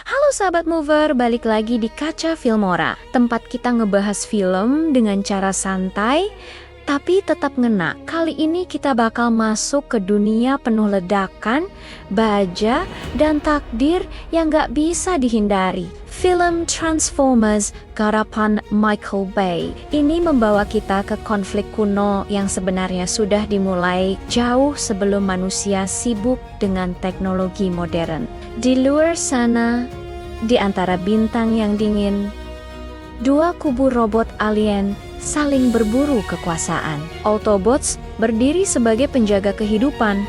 Halo sahabat mover, balik lagi di Kaca Filmora, tempat kita ngebahas film dengan cara santai, tapi tetap ngena. Kali ini kita bakal masuk ke dunia penuh ledakan, baja, dan takdir yang gak bisa dihindari. Film Transformers garapan Michael Bay ini membawa kita ke konflik kuno yang sebenarnya sudah dimulai jauh sebelum manusia sibuk dengan teknologi modern. Di luar sana, di antara bintang yang dingin, dua kubu robot alien saling berburu kekuasaan. Autobots berdiri sebagai penjaga kehidupan,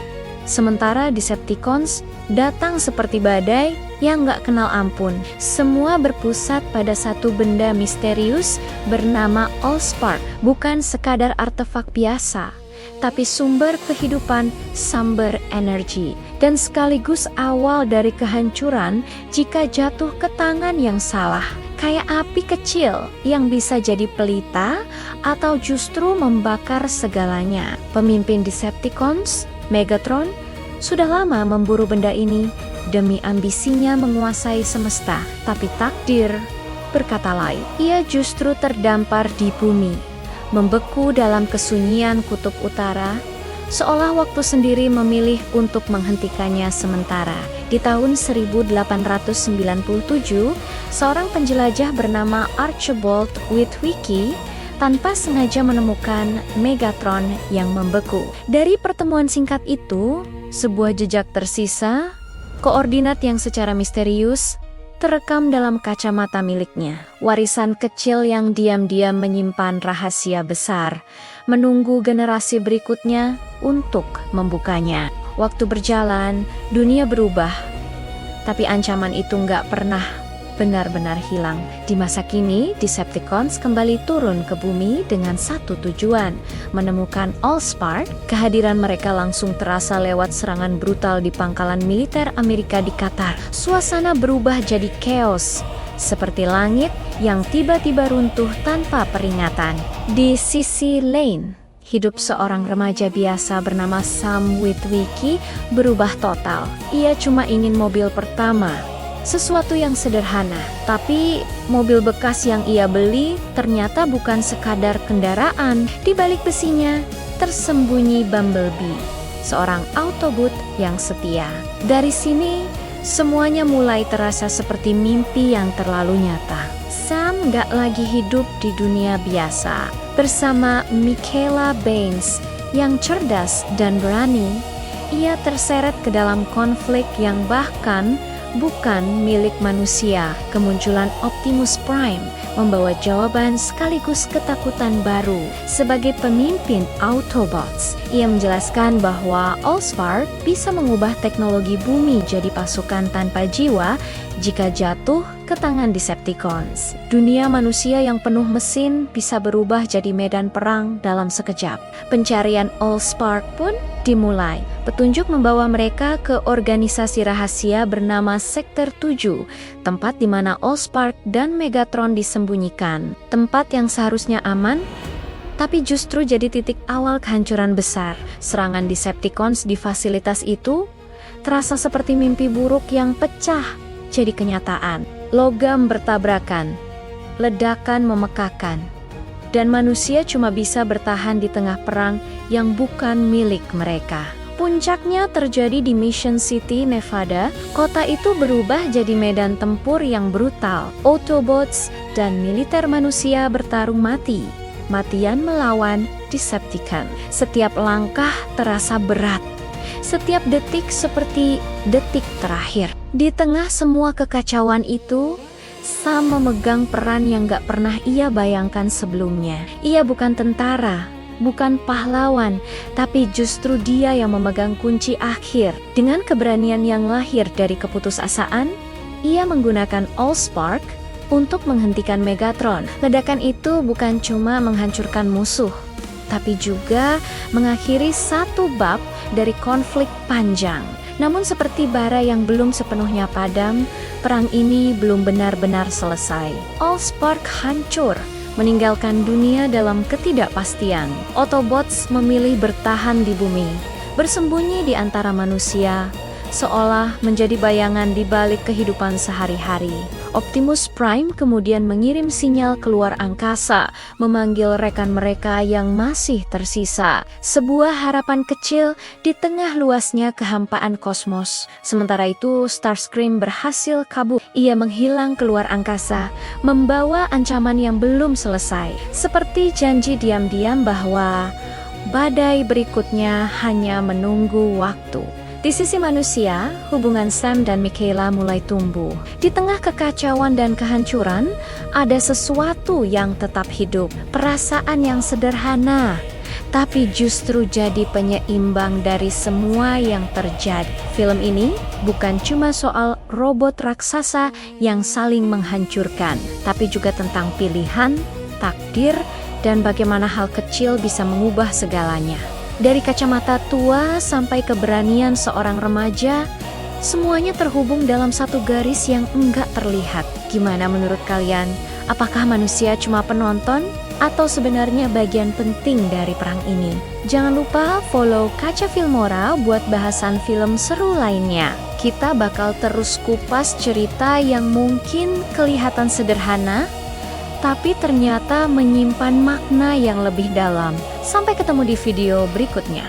sementara Decepticons datang seperti badai yang gak kenal ampun. Semua berpusat pada satu benda misterius bernama Allspark. Bukan sekadar artefak biasa, tapi sumber kehidupan, sumber energi, dan sekaligus awal dari kehancuran jika jatuh ke tangan yang salah. Kayak api kecil yang bisa jadi pelita atau justru membakar segalanya. Pemimpin Decepticons, Megatron, sudah lama memburu benda ini demi ambisinya menguasai semesta. Tapi takdir berkata lain. Ia justru terdampar di bumi, membeku dalam kesunyian kutub utara, seolah waktu sendiri memilih untuk menghentikannya sementara. Di tahun 1897, seorang penjelajah bernama Archibald Witwicky tanpa sengaja menemukan Megatron yang membeku. Dari pertemuan singkat itu, sebuah jejak tersisa, koordinat yang secara misterius terekam dalam kacamata miliknya. Warisan kecil yang diam-diam menyimpan rahasia besar, menunggu generasi berikutnya untuk membukanya. Waktu berjalan, dunia berubah, tapi ancaman itu nggak pernah benar-benar hilang. Di masa kini, Decepticons kembali turun ke bumi dengan satu tujuan, menemukan Allspark. Kehadiran mereka langsung terasa lewat serangan brutal di pangkalan militer Amerika di Qatar. Suasana berubah jadi chaos, seperti langit yang tiba-tiba runtuh tanpa peringatan. Di sisi lain, hidup seorang remaja biasa bernama Sam Witwicky berubah total. Ia cuma ingin mobil pertama, sesuatu yang sederhana. Tapi mobil bekas yang ia beli ternyata bukan sekadar kendaraan. Di balik besinya tersembunyi Bumblebee, seorang Autobot yang setia. Dari sini, semuanya mulai terasa seperti mimpi yang terlalu nyata. Sam gak lagi hidup di dunia biasa. Bersama Mikaela Banes yang cerdas dan berani, ia terseret ke dalam konflik yang bahkan bukan milik manusia. Kemunculan Optimus Prime membawa jawaban sekaligus ketakutan baru. Sebagai pemimpin Autobots, ia menjelaskan bahwa Allspark bisa mengubah teknologi bumi jadi pasukan tanpa jiwa jika jatuh ke tangan Decepticons. Dunia manusia yang penuh mesin bisa berubah jadi medan perang dalam sekejap. Pencarian Allspark pun dimulai. Petunjuk membawa mereka ke organisasi rahasia bernama Sektor 7, tempat di mana Allspark dan Megatron disembunyikan. Tempat yang seharusnya aman, tapi justru jadi titik awal kehancuran besar. Serangan Decepticons di fasilitas itu terasa seperti mimpi buruk yang pecah jadi kenyataan. Logam bertabrakan, ledakan memekakan, dan manusia cuma bisa bertahan di tengah perang yang bukan milik mereka. Puncaknya terjadi di Mission City, Nevada. Kota itu berubah jadi medan tempur yang brutal. Autobots dan militer manusia bertarung mati-matian melawan Decepticon. Setiap langkah terasa berat, setiap detik seperti detik terakhir. Di tengah semua kekacauan itu, Sam memegang peran yang gak pernah ia bayangkan sebelumnya. Ia bukan tentara, bukan pahlawan, tapi justru dia yang memegang kunci akhir. Dengan keberanian yang lahir dari keputusasaan, ia menggunakan Allspark untuk menghentikan Megatron. Ledakan itu bukan cuma menghancurkan musuh, tapi juga mengakhiri satu bab dari konflik panjang. Namun seperti bara yang belum sepenuhnya padam, perang ini belum benar-benar selesai. Allspark hancur, meninggalkan dunia dalam ketidakpastian. Autobots memilih bertahan di bumi, bersembunyi di antara manusia, seolah menjadi bayangan di balik kehidupan sehari-hari. Optimus Prime kemudian mengirim sinyal keluar angkasa, memanggil rekan mereka yang masih tersisa. Sebuah harapan kecil di tengah luasnya kehampaan kosmos. Sementara itu, Starscream berhasil kabur. Ia menghilang keluar angkasa, membawa ancaman yang belum selesai. Seperti janji diam-diam bahwa badai berikutnya hanya menunggu waktu. Di sisi manusia, hubungan Sam dan Mikaela mulai tumbuh. Di tengah kekacauan dan kehancuran, ada sesuatu yang tetap hidup. Perasaan yang sederhana, tapi justru jadi penyeimbang dari semua yang terjadi. Film ini bukan cuma soal robot raksasa yang saling menghancurkan, tapi juga tentang pilihan, takdir, dan bagaimana hal kecil bisa mengubah segalanya. Dari kacamata tua sampai keberanian seorang remaja, semuanya terhubung dalam satu garis yang enggak terlihat. Gimana menurut kalian? Apakah manusia cuma penonton? Atau sebenarnya bagian penting dari perang ini? Jangan lupa follow Kaca Filmora buat bahasan film seru lainnya. Kita bakal terus kupas cerita yang mungkin kelihatan sederhana, tapi ternyata menyimpan makna yang lebih dalam. Sampai ketemu di video berikutnya.